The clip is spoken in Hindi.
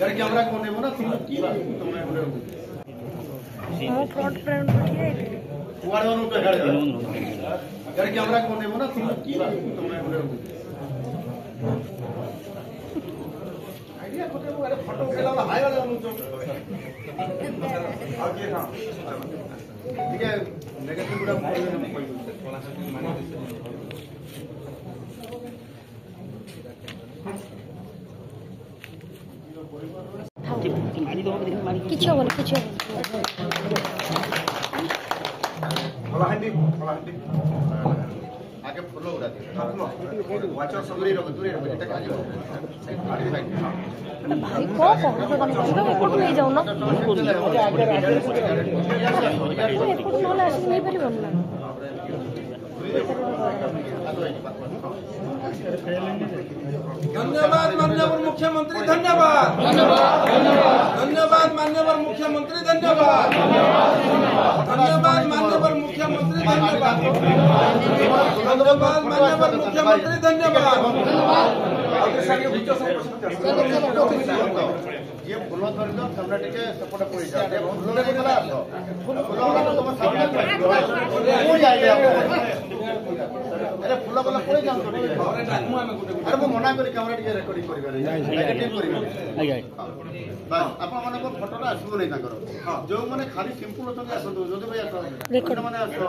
कैमरा को नेबो ना तुम की तुमने बोले हम फ्रंट फ्रंट बैठिए वाड़ों को कैमरा को नेबो ना तुम की तुमने बोले आइडिया कोटे को फोटो केला हाय वाला नुचो ओके हां ठीक है नेगेटिव गुडा किछु हबनी आगे फुलो उड़ा दे वाचर दूरी रखो एटा काजी भाई को कोन एपट नहीं जाऊ ना एपट नले आसी नहीं परिबन ना धन्यवाद माननीय मुख्यमंत्री धन्यवाद धन्यवाद माननीय मुख्यमंत्री धन्यवाद धन्यवाद माननीय मुख्यमंत्री धन्यवाद धन्यवाद माननीय मुख्यमंत्री धन्यवाद ये फुल धर दो सामने टिके सपोर्ट पड़ी जा फुल रे गला फुल तुम सामने को जाइले अरे फुल गला पड़ी जाम तो अरे मो मना करी कैमरा टिके रिकॉर्डिंग करि नेगेटिव करि बस आपण माने को फोटोटा आसबो नै ताकर जो माने खाली सिंपल होतन आसो जो भाई आसो माने आसो